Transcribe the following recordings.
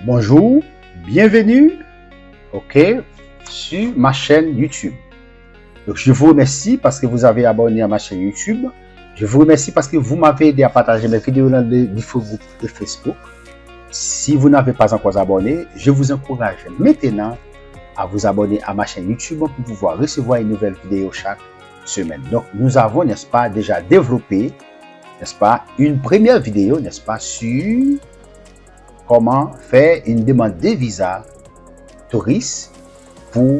Bonjour, bienvenue, sur ma chaîne YouTube. Donc, je vous remercie parce que vous avez abonné à ma chaîne YouTube. Je vous remercie parce que vous m'avez aidé à partager mes vidéos dans les différents groupes de Facebook. Si vous n'avez pas encore abonné, je vous encourage maintenant à vous abonner à ma chaîne YouTube pour pouvoir recevoir une nouvelle vidéo chaque semaine. Donc, nous avons, n'est-ce pas, déjà développé, n'est-ce pas, une première vidéo, n'est-ce pas, sur comment faire une demande de visa touriste pour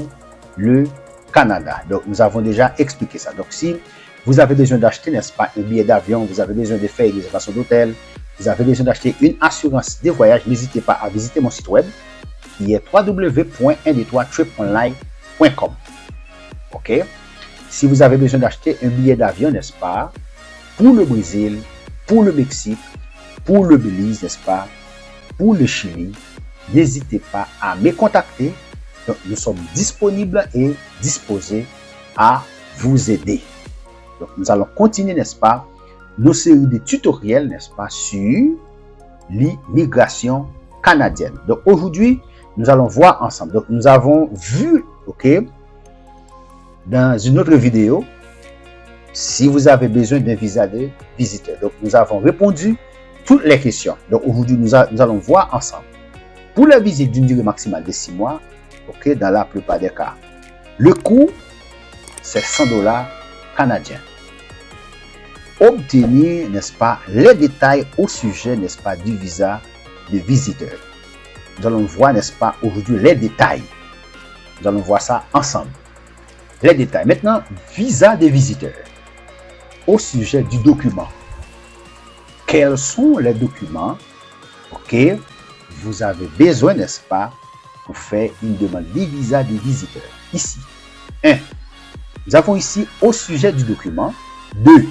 le Canada. Donc, nous avons déjà expliqué ça. Donc, si vous avez besoin d'acheter, n'est-ce pas, un billet d'avion, vous avez besoin de faire une réservation d'hôtel, vous avez besoin d'acheter une assurance de voyage, n'hésitez pas à visiter mon site web qui est www.123triponline.com. OK? Si vous avez besoin d'acheter un billet d'avion, n'est-ce pas, pour le Brésil, pour le Mexique, pour le Belize, n'est-ce pas, pour le Chili, n'hésitez pas à me contacter. Donc, nous sommes disponibles et disposés à vous aider. Donc, nous allons continuer, n'est-ce pas, nos séries de tutoriels, n'est-ce pas, sur l'immigration canadienne. Donc, aujourd'hui, nous allons voir ensemble. Donc, nous avons vu, dans une autre vidéo, si vous avez besoin d'un visa de visiteur. Donc, nous avons répondu toutes les questions. Donc, aujourd'hui, nous allons voir ensemble. Pour la visite d'une durée maximale de 6 mois, dans la plupart des cas, le coût, c'est 100 $ canadiens. Obtenir, n'est-ce pas, les détails au sujet, n'est-ce pas, du visa de visiteur. Nous allons voir, n'est-ce pas, aujourd'hui, les détails. Nous allons voir ça ensemble. Les détails. Maintenant, visa de visiteur. Au sujet du document. Quels sont les documents vous avez besoin, n'est-ce pas, pour faire une demande de visa de visiteur. Ici, 1. Nous avons ici au sujet du document. 2.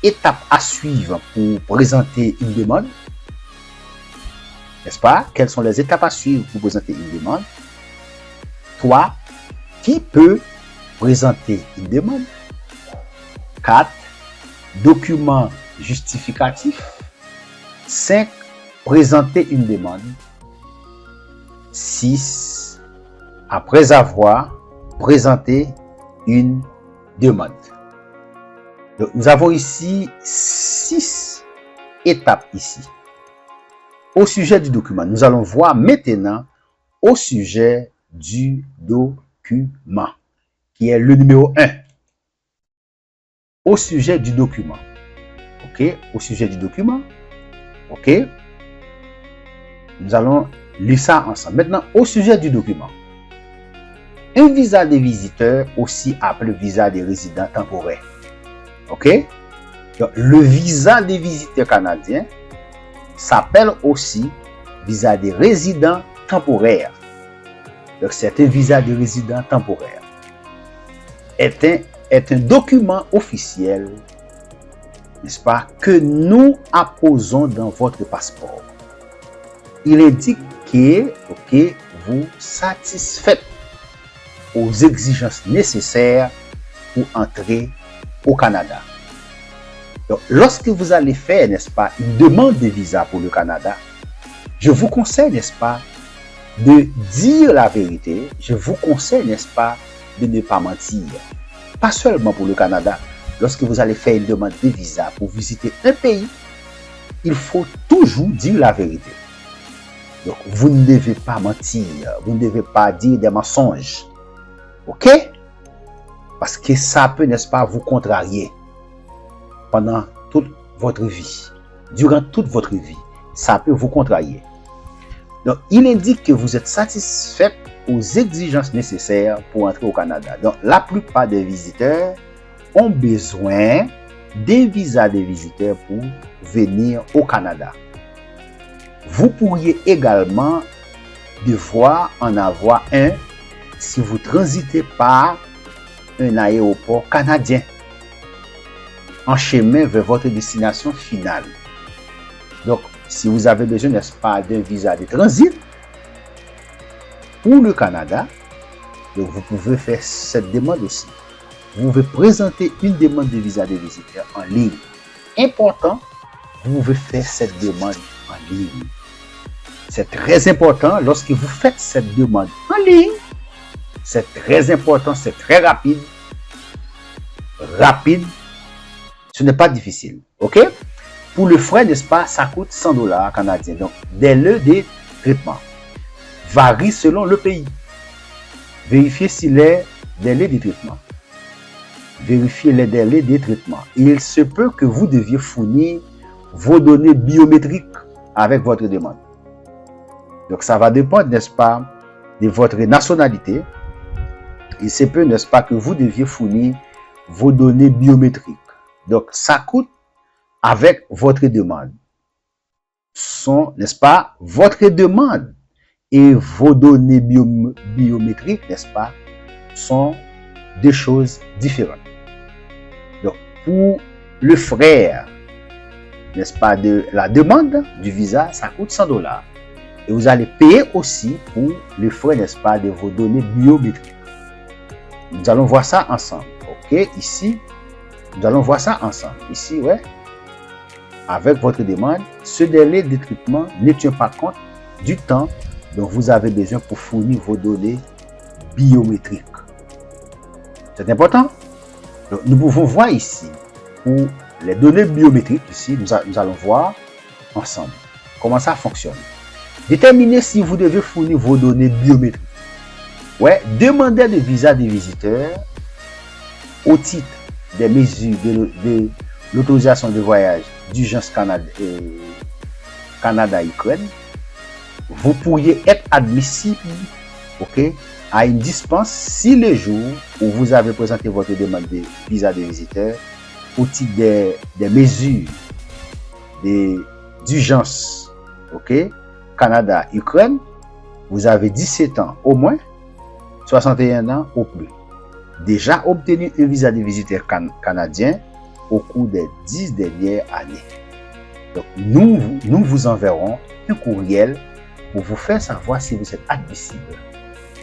Étapes à suivre pour présenter une demande. N'est-ce pas? Quelles sont les étapes à suivre pour présenter une demande? 3. Qui peut présenter une demande? 4. Documents justificatifs. 5. Présenter une demande. 6. Après avoir présenté une demande. Donc, nous avons ici 6 étapes ici. Au sujet du document, nous allons voir maintenant au sujet du document, qui est le numéro 1. Au sujet du document. Au sujet du document. Nous allons lire ça ensemble. Maintenant, au sujet du document. Un visa de visiteur, aussi appelé visa de résident temporaire. Donc, le visa de visiteur canadien s'appelle aussi visa de résident temporaire. Donc, c'est un visa de résident temporaire. Est un document officiel, n'est-ce pas, que nous apposons dans votre passeport. Il indique que vous satisfaites aux exigences nécessaires pour entrer au Canada. Donc, lorsque vous allez faire, n'est-ce pas, une demande de visa pour le Canada, je vous conseille, n'est-ce pas, de dire la vérité. Je vous conseille, n'est-ce pas, de ne pas mentir. Pas seulement pour le Canada. Lorsque vous allez faire une demande de visa pour visiter un pays, il faut toujours dire la vérité. Donc, vous ne devez pas mentir. Vous ne devez pas dire des mensonges. Parce que ça peut, n'est-ce pas, vous contrarier pendant toute votre vie. Durant toute votre vie, ça peut vous contrarier. Donc, il indique que vous êtes satisfait aux exigences nécessaires pour entrer au Canada. Donc, la plupart des visiteurs ont besoin d'un visa de visiteur pour venir au Canada. Vous pourriez également devoir en avoir un si vous transitez par un aéroport canadien en chemin vers votre destination finale. Donc, si vous avez besoin, n'est-ce pas, d'un visa de transit pour le Canada, donc vous pouvez faire cette demande aussi. Vous pouvez présenter une demande de visa de visiteur en ligne. Important, vous pouvez faire cette demande en ligne. C'est très important lorsque vous faites cette demande en ligne. C'est très important, c'est très rapide. Rapide, ce n'est pas difficile. OK? Pour le frais, n'est-ce pas, ça coûte 100 $ canadiens. Donc, des lieux de traitement varient selon le pays. Vérifiez s'il y a des délais de traitement. Vérifiez les délais de traitement. Il se peut que vous deviez fournir vos données biométriques avec votre demande. Donc, ça va dépendre, n'est-ce pas, de votre nationalité. Il se peut, n'est-ce pas, que vous deviez fournir vos données biométriques. Donc, ça coûte avec votre demande. Sont, n'est-ce pas, votre demande et vos données biométriques, n'est-ce pas, sont deux choses différentes. Donc, pour le frais, n'est-ce pas, de la demande du visa, ça coûte 100 $. Et vous allez payer aussi pour le frais, n'est-ce pas, de vos données biométriques. Nous allons voir ça ensemble. OK, ici, nous allons voir ça ensemble. Ici, ouais. Avec votre demande, ce délai de traitement ne tient pas compte du temps dont vous avez besoin pour fournir vos données biométriques. C'est important. Donc, nous pouvons voir ici, pour les données biométriques, ici, nous allons voir ensemble comment ça fonctionne. Déterminez si vous devez fournir vos données biométriques. Ouais, demandez de visa des visiteurs au titre des mesures de l'autorisation de voyage d'urgence Canada-Ukraine. Vous pourriez être admissible, OK, à une dispense si le jour où vous avez présenté votre demande de visa de visiteur au titre des mesures d'urgence, OK, Canada-Ukraine, vous avez 17 ans au moins, 61 ans au plus. Déjà obtenu un visa de visiteur canadien au cours des 10 dernières années. Donc, nous vous enverrons un courriel pour vous faire savoir si vous êtes admissible.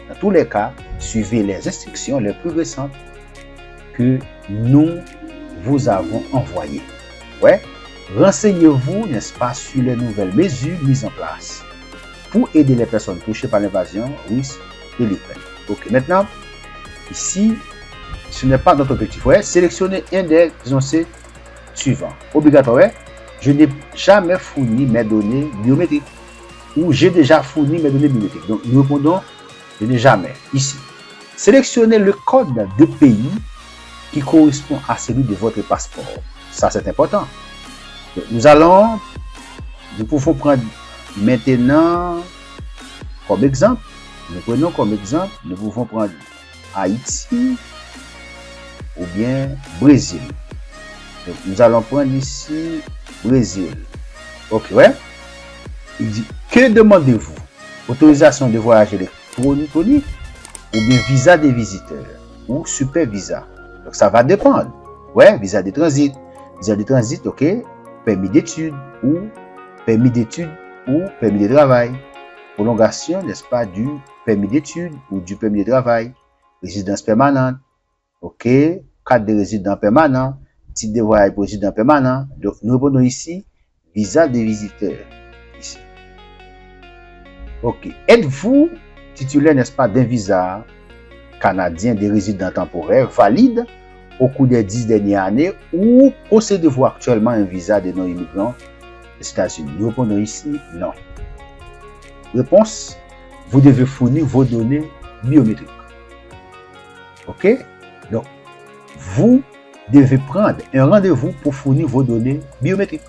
Dans tous les cas, suivez les instructions les plus récentes que nous vous avons envoyées. Ouais. Renseignez-vous, n'est-ce pas, sur les nouvelles mesures mises en place pour aider les personnes touchées par l'invasion russe de l'Ukraine. Ok, maintenant, ici, ce n'est pas notre objectif. Ouais. Sélectionnez un des suivants. Obligatoire, je n'ai jamais fourni mes données biométriques ou j'ai déjà fourni mes données biométriques. Donc, nous répondons, je n'ai jamais. Ici, sélectionnez le code de pays qui correspond à celui de votre passeport. Ça, c'est important. Donc, nous pouvons prendre maintenant comme exemple, nous pouvons prendre Haïti ou bien Brésil. Donc, nous allons prendre ici Brésil. Ok, ouais. Il dit, que demandez-vous? Autorisation de voyage électronique ou bien visa des visiteurs ou super visa. Donc, ça va dépendre. Ouais, visa de transit. Visa de transit, ok. Permis d'études ou permis de travail. Prolongation, n'est-ce pas, du permis d'études ou du permis de travail. Résidence permanente. Ok. Carte de résident permanent. Titre de voyage pour résident permanent. Donc, nous répondons ici, visa de visiteur. Ici. Ok. Êtes-vous titulaire, n'est-ce pas, d'un visa canadien de résident temporaire valide au cours des 10 dernières années ou possédez-vous actuellement un visa de non-immigrants des États-Unis? Nous répondons ici, non. Réponse, vous devez fournir vos données biométriques. Ok? Donc, vous devez prendre un rendez-vous pour fournir vos données biométriques.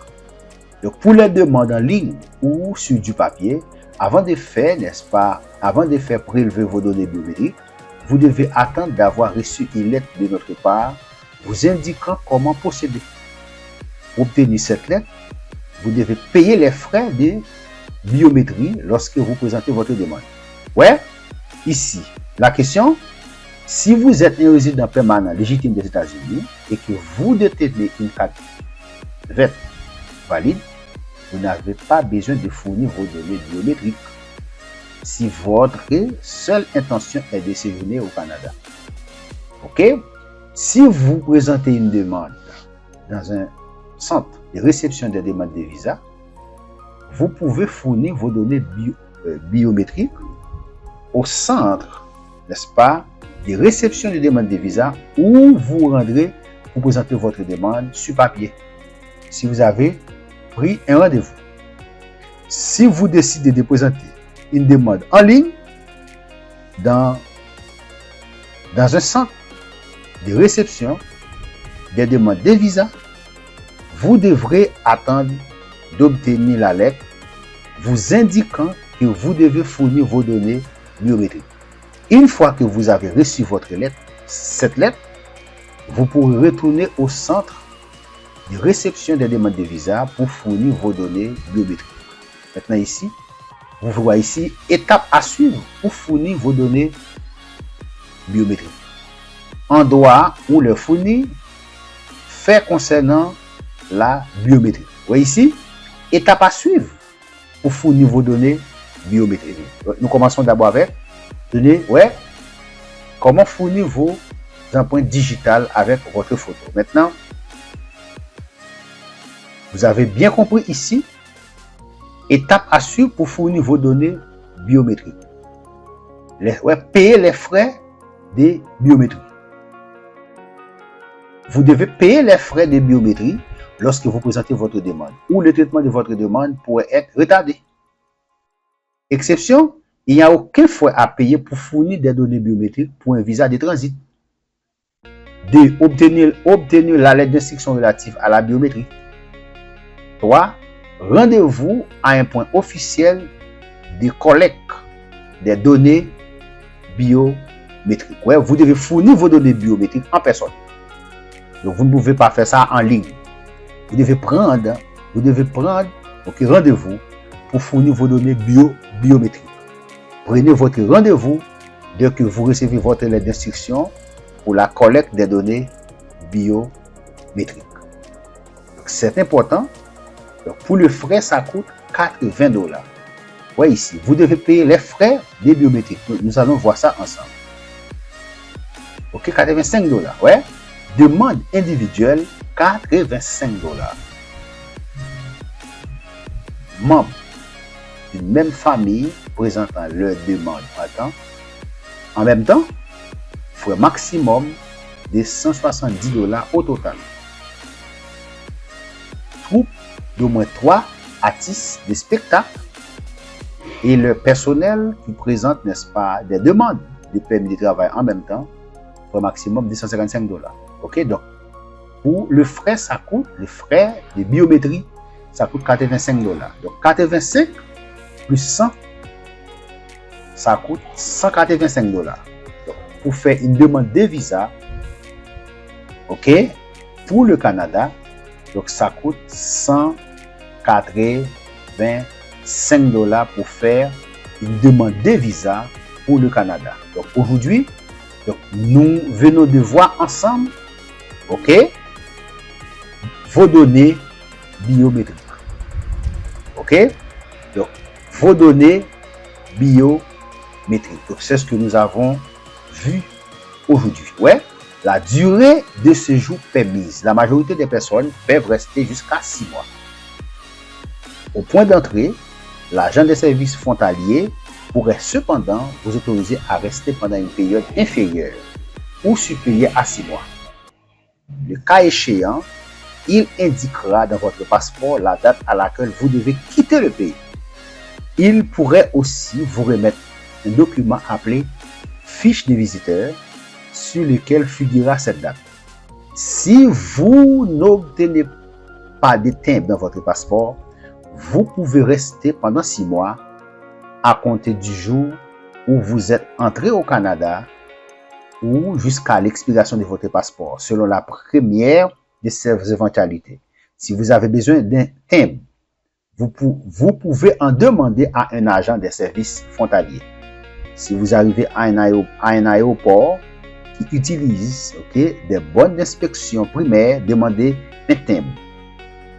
Donc, pour les demandes en ligne ou sur du papier, avant de faire, n'est-ce pas, avant de faire prélever vos données biométriques, vous devez attendre d'avoir reçu une lettre de notre part vous indiquant comment procéder. Pour obtenir cette lettre, vous devez payer les frais de biométrie lorsque vous présentez votre demande. Ouais, ici, la question, si vous êtes un résident permanent légitime des États-Unis et que vous détenez une carte verte valide, vous n'avez pas besoin de fournir vos données biométriques si votre seule intention est de séjourner au Canada. Ok? Si vous présentez une demande dans un centre de réception des demandes de visa, vous pouvez fournir vos données biométriques au centre, n'est-ce pas, de réception de demande de visa où vous rendrez pour présenter votre demande sur papier. Si vous avez pris un rendez-vous. Si vous décidez de présenter une demande en ligne dans un centre de réception des demandes de visa, vous devrez attendre d'obtenir la lettre vous indiquant que vous devez fournir vos données biométriques. Une fois que vous avez reçu votre lettre, cette lettre, vous pourrez retourner au centre de réception des demandes de visa pour fournir vos données biométriques. Maintenant ici, vous voyez ici, étape à suivre pour fournir vos données biométriques. Endroit où le fournir, fait concernant la biométrie. Vous voyez ici, étape à suivre pour fournir vos données biométriques. Nous commençons d'abord avec données, comment fournir vos empreintes digitales avec votre photo. Maintenant, vous avez bien compris ici, étape à suivre pour fournir vos données biométriques. Payer les frais de biométrie. Vous devez payer les frais de biométrie lorsque vous présentez votre demande ou le traitement de votre demande pourrait être retardé. Exception, il n'y a aucun frais à payer pour fournir des données biométriques pour un visa de transit. 2. Obtenir la lettre d'instruction relative à la biométrie. 3. Rendez-vous à un point officiel de collecte des données biométriques. Vous devez fournir vos données biométriques en personne. Donc, vous ne pouvez pas faire ça en ligne. Vous devez prendre rendez-vous pour fournir vos données biométriques. Prenez votre rendez-vous dès que vous recevez votre lettre d'instruction pour la collecte des données biométriques. C'est important. Donc, pour le frais, ça coûte $80. Voyez ici, vous devez payer les frais des biométriques. Nous allons voir ça ensemble. Ok, $85. Demande individuelle, $85. Membres d'une même famille présentant leur demande en même temps, frais maximum de $170 au total. Troupe d'au moins 3 artistes de spectacle et le personnel qui présente, n'est-ce pas, des demandes de permis de travail en même temps, frais maximum de $155. Ok, donc pour le frais, le frais de biométrie, ça coûte $85. Donc 85 plus 100, ça coûte $185. Donc, pour faire une demande de visa, ok, pour le Canada, donc ça coûte $185 pour faire une demande de visa pour le Canada. Donc aujourd'hui, nous venons de voir ensemble, ok, vos données biométriques. Ok, donc vos données biométriques. Donc c'est ce que nous avons vu aujourd'hui. La durée de séjour permise. La majorité des personnes peuvent rester jusqu'à 6 mois. Au point d'entrée, l'agent des services frontaliers pourrait cependant vous autoriser à rester pendant une période inférieure ou supérieure à 6 mois. Le cas échéant, il indiquera dans votre passeport la date à laquelle vous devez quitter le pays. Il pourrait aussi vous remettre un document appelé fiche de visiteur sur lequel figurera cette date. Si vous n'obtenez pas de timbre dans votre passeport, vous pouvez rester pendant 6 mois à compter du jour où vous êtes entré au Canada ou jusqu'à l'expiration de votre passeport, selon la première de ces éventualités. Si vous avez besoin d'un timbre, vous pouvez en demander à un agent des services frontaliers. Si vous arrivez à un aéroport qui utilise des bonnes d'inspection primaires, demandez un timbre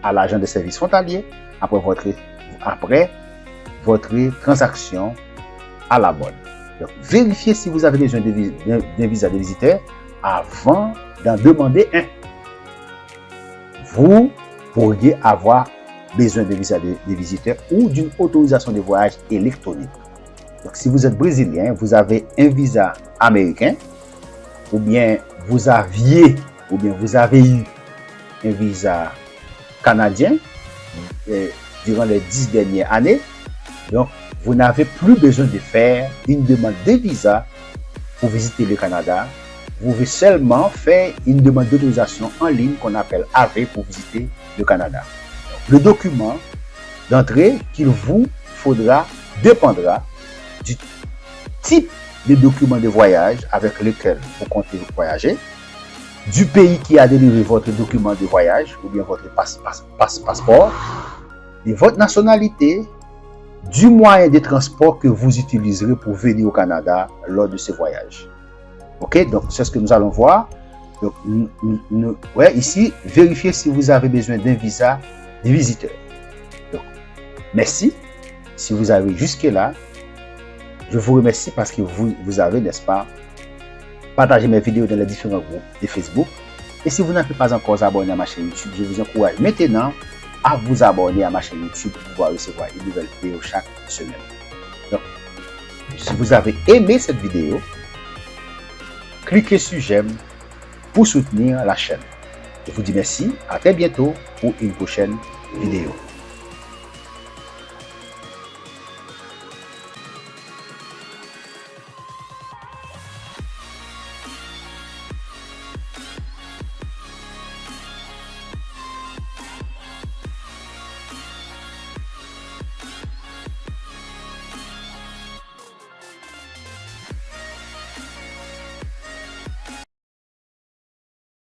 à l'agent des services frontaliers après votre transaction à la bonne. Donc, vérifiez si vous avez besoin d'un visa de visiteur avant d'en demander un. Vous pourriez avoir besoin de visa de visiteur ou d'une autorisation de voyage électronique. Donc, si vous êtes brésilien, vous avez un visa américain, ou bien vous avez eu un visa canadien durant les 10 dernières années. Donc, vous n'avez plus besoin de faire une demande de visa pour visiter le Canada. Vous pouvez seulement faire une demande d'autorisation en ligne qu'on appelle AV pour visiter le Canada. Le document d'entrée qu'il vous faudra dépendra du type de document de voyage avec lequel vous comptez voyager, du pays qui a délivré votre document de voyage ou bien votre passeport, de votre nationalité, du moyen de transport que vous utiliserez pour venir au Canada lors de ce voyage. Ok, donc c'est ce que nous allons voir. Donc, ici, vérifiez si vous avez besoin d'un visa de visiteur. Donc, merci. Si vous avez jusque-là, je vous remercie parce que vous avez, n'est-ce pas, partagé mes vidéos dans les différents groupes de Facebook. Et si vous n'êtes pas encore abonné à ma chaîne YouTube, je vous encourage maintenant à vous abonner à ma chaîne YouTube pour pouvoir recevoir une nouvelle vidéo chaque semaine. Donc, si vous avez aimé cette vidéo, cliquez sur j'aime pour soutenir la chaîne. Je vous dis merci, à très bientôt pour une prochaine vidéo.